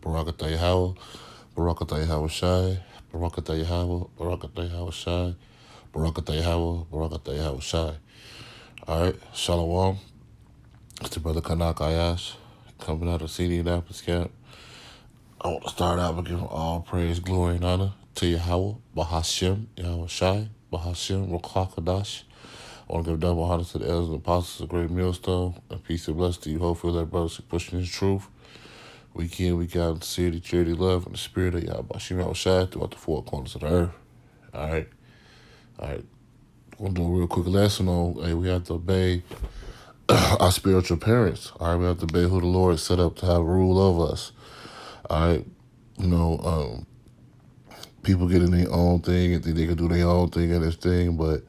Barakatah Yahweh, Barakatah Yahweh Shai, Barakatah Yahweh, Barakatah Yahweh Shai, Barakatah Yahweh, Barakatah Yahweh Shai. All right, Shalom. It's your brother Kanak Ayash, coming out of CD Annapolis camp. I want to start out by giving all praise, glory, and honor to Yahweh, Bahashem, Yahweh Shai, Bahashem, Ruach HaKodesh. I want to give double honor to the elders and apostles of Great Millstone, and peace and blessing to you, hopefully, that brothers are pushing his truth. Week in, week out, in sincerity, charity, love, and the spirit of Yahweh Shem Yahweh Shai throughout the four corners of the earth. All right. We'll do a real quick lesson on, hey, we have to obey our spiritual parents. All right, we have to obey who the Lord set up to have rule over us. All right, people get in their own thing and think they can do their own thing and this thing, but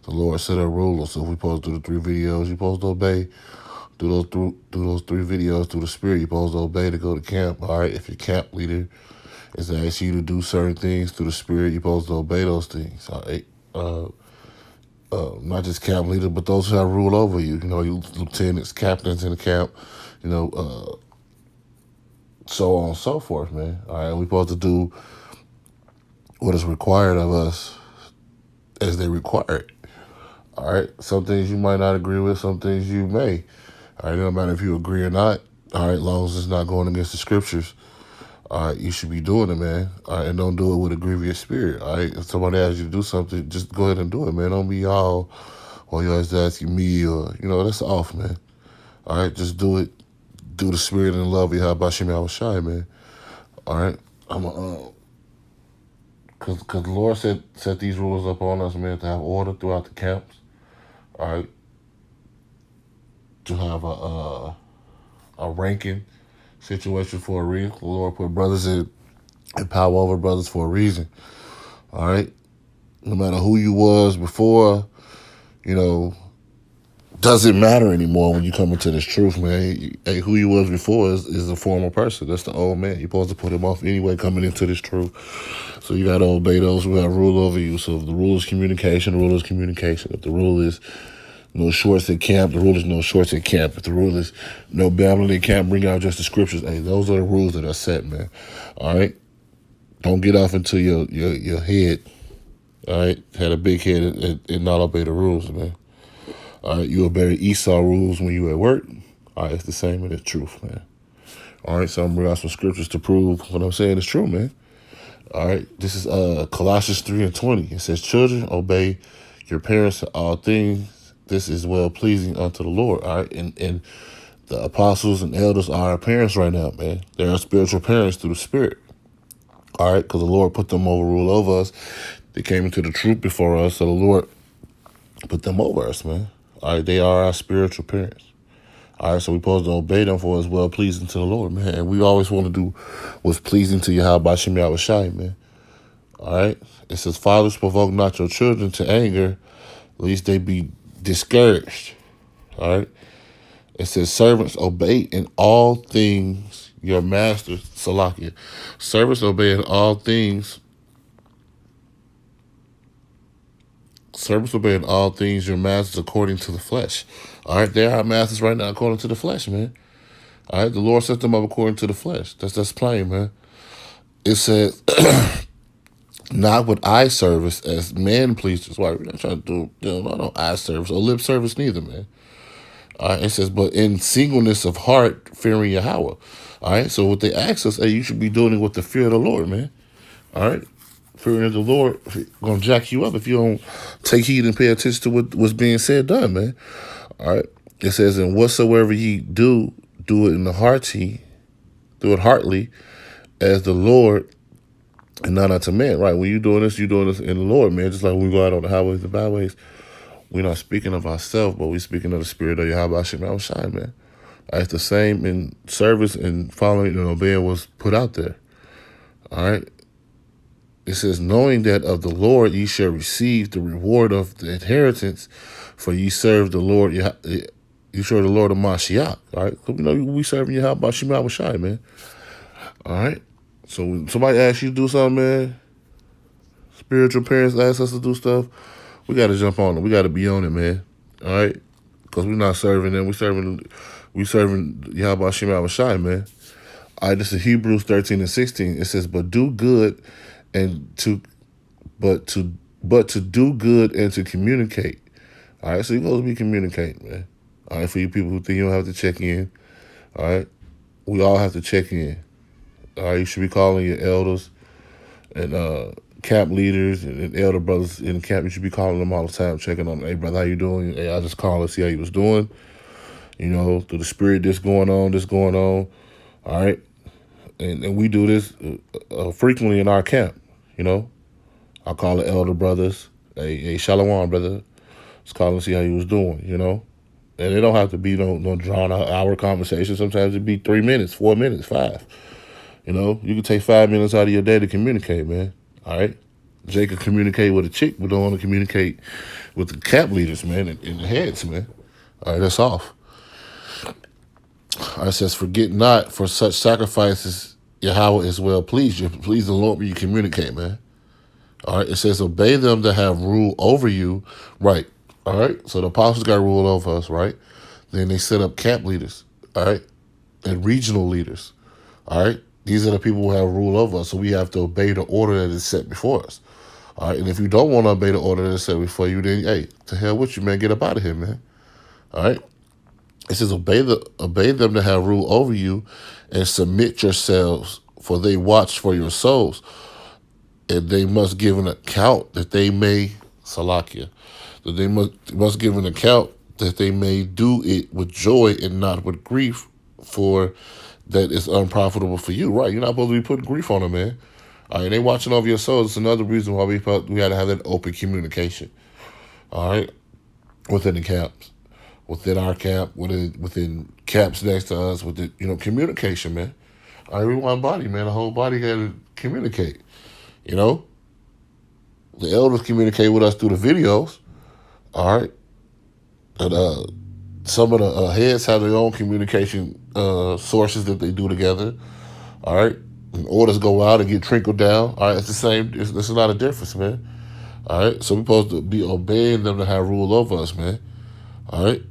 the Lord set up rulers. So if we supposed to do the 3 videos, you're supposed to obey. Do those 3 videos through the spirit. You're supposed to obey to go to camp. All right, if your camp leader is asking you to do certain things through the spirit, you're supposed to obey those things. All right. Not just camp leaders, but those who have rule over you. You know, you lieutenants, captains in the camp. So on and so forth, man. All right, we're supposed to do what is required of us as they require it. All right, some things you might not agree with, some things you may. All right, no matter if you agree or not. All right, as long as it's not going against the scriptures. All right, you should be doing it, man. All right, and don't do it with a grievous spirit. All right, if somebody asks you to do something, just go ahead and do it, man. Don't be all, well, you always asking me, or, that's off, man. All right, just do it. Do the spirit and the love of Yahweh Shem Yahweh Shai, man. All right, because the Lord set these rules up on us, man, to have order throughout the camps. All right, to have a ranking situation for a reason. The Lord put brothers in power over brothers for a reason. All right, no matter who you was before, doesn't matter anymore when you come into this truth, man. Hey, who you was before is a former person. That's the old man. You're supposed to put him off anyway coming into this truth. So you got to obey those who have rule over you. So if the rule is communication, the rule is communication. If the rule is no shorts at camp, the rule is no shorts at camp. If the rule is no babbling at camp, bring out just the scriptures. Hey, those are the rules that are set, man. All right? Don't get off into your head. All right? Had a big head and not obey the rules, man. All right, you obey Esau rules when you at work. All right, it's the same in the truth, man. All right, so I'm bringing out some scriptures to prove what I'm saying is true, man. All right, this is Colossians 3:20. It says, children, obey your parents in all things. This is well-pleasing unto the Lord. All right, and the apostles and elders are our parents right now, man. They're our spiritual parents through the Spirit. All right, because the Lord put them rule over us. They came into the truth before us, so the Lord put them over us, man. All right, they are our spiritual parents. All right, so we're supposed to obey them for as well pleasing to the Lord, man. And we always want to do what's pleasing to Yahweh Shem Yahweh Shai, man. All right, it says, fathers, provoke not your children to anger, lest they be discouraged. All right, it says, servants, obey in all things your master, Salakia. Servants, obey in all things. Servants obey in all things your masters according to the flesh. All right, they're our masters right now according to the flesh, man. All right, the Lord set them up according to the flesh. That's plain, man. It says, not with eye service as man pleasers. Why? We're not trying to do no eye service or lip service neither, man. All right, it says, but in singleness of heart, fearing Yahweh. All right, so what they ask us, hey, you should be doing it with the fear of the Lord, man. All right. Fear of the Lord gonna jack you up if you don't take heed and pay attention to what's being said, done, man. All right. It says, and whatsoever ye do it in the hearty, do it heartily, as the Lord, and not unto man. Right. When you're doing this in the Lord, man. Just like when we go out on the highways and byways, we're not speaking of ourselves, but we're speaking of the spirit of Yahweh Shem Yahweh Shai, man. It's the same in service and following and obeying what's put out there. All right. It says, knowing that of the Lord ye shall receive the reward of the inheritance, for ye serve the Lord, you serve the Lord of Mashiach. All right, so we serving Yahweh Shem Yahweh Shai, man. All right, so when somebody asks you to do something, man, spiritual parents ask us to do stuff, we got to jump on it. We got to be on it, man. All right, because we're not serving them. We serving Yahweh Shem Yahweh Shai, man. All right, this is Hebrews 13 and 16. It says, but do good and to but to but to do good and to communicate. All right, so you're supposed to be communicating, man. All right, for you people who think you don't have to check in, all right, we all have to check in. All right, you should be calling your elders and camp leaders and elder brothers in the camp. You should be calling them all the time, checking on them. Hey, brother, how you doing? Hey, I just called to see how you was doing. You know, through the spirit, this going on, this going on. All right, and we do this frequently in our camp. You know, I call the elder brothers. Hey, Shalom, brother. Just call and see how you was doing. You know, and it don't have to be no drawn out hour conversation. Sometimes it be 3 minutes, 4 minutes, 5. You know, you can take 5 minutes out of your day to communicate, man. All right. Jake can communicate with a chick, but don't want to communicate with the camp leaders, man, and the heads, man. All right, that's off. All right, it says, forget not for such sacrifices Yahweh is well pleased. You please the Lord when you communicate, man. All right, it says, obey them that have rule over you. Right. All right, so the apostles got rule over us, right? Then they set up camp leaders, all right, and regional leaders, all right? These are the people who have rule over us, so we have to obey the order that is set before us, all right? And if you don't want to obey the order that is set before you, then, hey, to hell with you, man. Get up out of here, man, all right? It says, obey them that have rule over you and submit yourselves, for they watch for your souls, and they must give an account that they may, Salakia, that they must give an account that they may do it with joy and not with grief, for that is unprofitable for you. Right? You're not supposed to be putting grief on them, man. All right, they watching over your souls. It's another reason why we got to have that open communication. All right, within the camps, within our camp, within camps next to us, within communication, man. All right, we one body, man. The whole body got to communicate. You know, the elders communicate with us through the videos. All right, and some of the heads have their own communication sources that they do together. All right, and orders go out and get trickled down. All right, it's the same. There's a lot of difference, man. All right, so we're supposed to be obeying them to have rule over us, man. All right,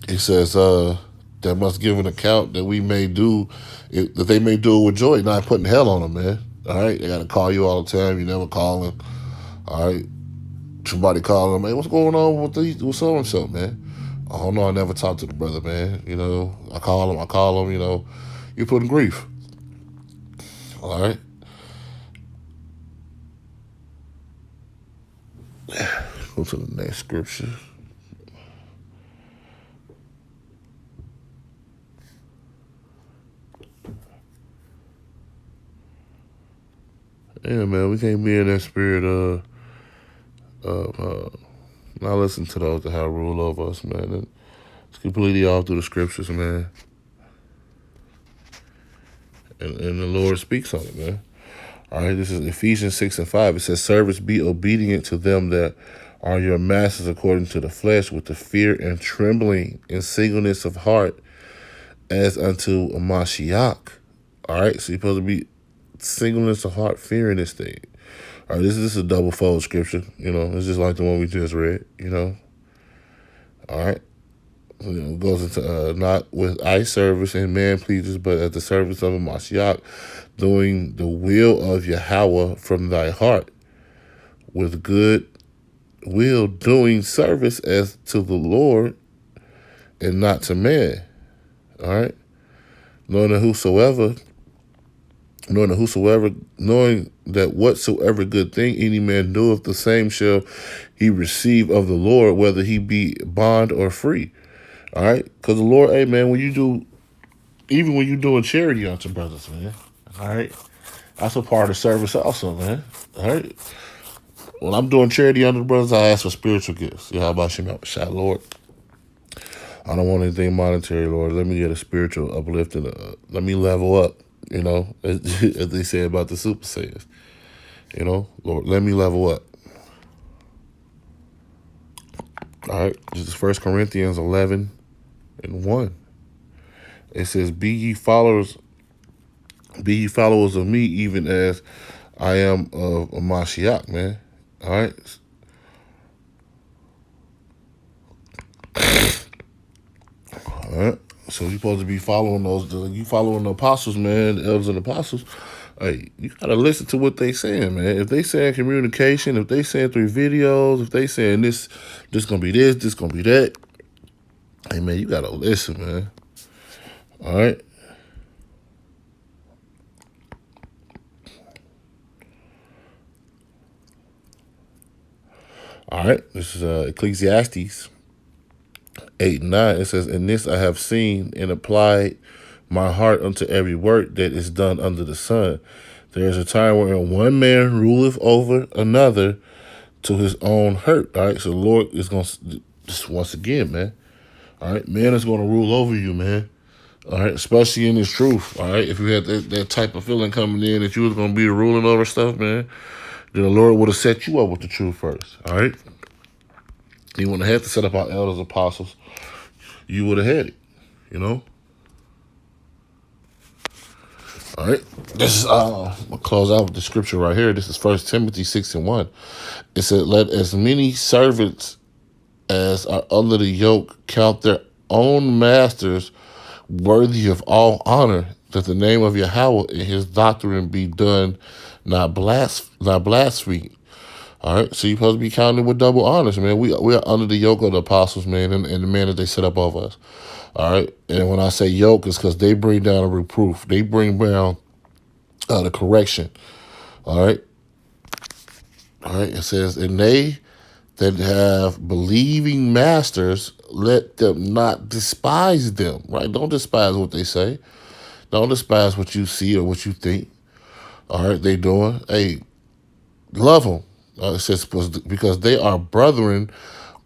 it says that must give an account that we may do that they may do it with joy, not putting hell on them, man. All right, they got to call you all the time. You never call them. All right, somebody call them. Hey, what's going on with so and so, man? Oh no, I never talked to the brother, man. You know, I call him. You know, you're putting grief. All right. Go to the next scripture. Yeah, man, we can't be in that spirit of not listen to those that have rule over us, man. It's completely off through the scriptures, man. And the Lord speaks on it, man. All right, this is Ephesians 6 and 5. It says, servants, be obedient to them that are your masters according to the flesh, with the fear and trembling and singleness of heart, as unto a Mashiach. All right, so you're supposed to be singleness of heart, fearing this thing. All right, this is a double fold scripture. You know, it's just like the one we just read. You know, all right. It goes into not with eye service and man pleasers, but at the service of a Mashiach, doing the will of Yahweh from thy heart, with good will, doing service as to the Lord and not to man. All right, knowing that whatsoever good thing any man doeth, the same shall he receive of the Lord, whether he be bond or free. All right, because the Lord, hey man, even when you're doing charity unto brothers, man. All right, that's a part of service also, man. All right, when I'm doing charity unto the brothers, I ask for spiritual gifts. Yeah, how about you, shout, Lord? I don't want anything monetary, Lord. Let me get a spiritual uplift and let me level up. You know, as they say about the Super Saiyans. You know, Lord, let me level up. All right, this is 1 Corinthians 11 and 1. It says, be ye followers of me, even as I am of Mashiach, man. All right. All right. So you're supposed to be following you following the apostles, man, the elders and apostles. Hey, you gotta listen to what they saying, man. If they saying communication, if they saying through videos, if they saying this gonna be this gonna be that. Hey, man, you gotta listen, man. All right. All right. This is Ecclesiastes 8:9. It says, "In this I have seen and applied my heart unto every work that is done under the sun. There is a time wherein one man ruleth over another to his own hurt." All right. So the Lord is going to, just once again, man. All right. Man is going to rule over you, man. All right. Especially in this truth. All right. If you had that type of feeling coming in that you was going to be ruling over stuff, man, then the Lord would have set you up with the truth first. All right. He wouldn't have had to set up our elders, apostles. You would have had it, you know? All right. This is I'll close out with the scripture right here. This is 1 Timothy 6:1. It said, "Let as many servants as are under the yoke count their own masters worthy of all honor, that the name of Yahweh and his doctrine be done, not blaspheme." All right, so you're supposed to be counting with double honors, man. We are under the yoke of the apostles, man, and the man that they set up over us. All right, and when I say yoke, it's because they bring down a reproof. They bring down the correction. All right, It says, "And they that have believing masters, let them not despise them." Right, don't despise what they say. Don't despise what you see or what you think. All right, they doing. Hey, love them. It says, because they are brethren,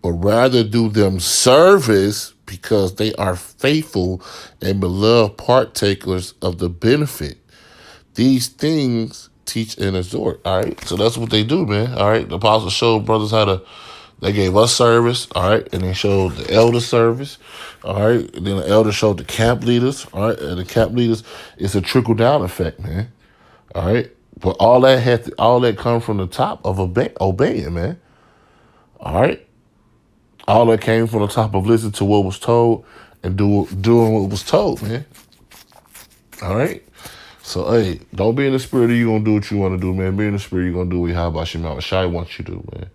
but rather do them service, because they are faithful and beloved partakers of the benefit. These things teach and exhort. All right. So that's what they do, man. All right. The apostles showed brothers how to, they gave us service. All right. And they showed the elder service. All right. And then the elder showed the camp leaders. All right. And the camp leaders, it's a trickle down effect, man. All right. But all that come from the top of obeying, man. All right. All that came from the top of listening to what was told and doing what was told, man. All right. So, hey, don't be in the spirit of you going to do what you want to do, man. Be in the spirit you're going to do what Yahweh Shai wants you to do, man.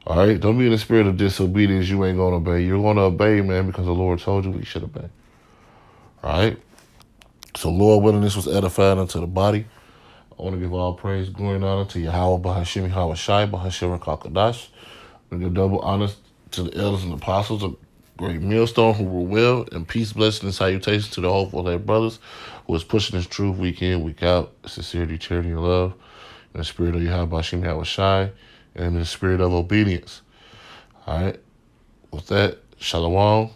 All right. Don't be in the spirit of disobedience. You ain't going to obey. You're going to obey, man, because the Lord told you we should obey. All right. So, Lord, willing, this was edified unto the body. I want to give all praise, glory, and honor to Yahweh Bahashim Yahweh Shai Bahashim Rakakadash. I give double honor to the elders and apostles of Great Millstone who rule well, and peace, blessing, and salutations to the hopeful their brothers who is pushing this truth week in, week out, sincerity, charity, and love, in the spirit of Yahweh Bahashim Yahweh Shai, and in the spirit of obedience. All right. With that, shalom.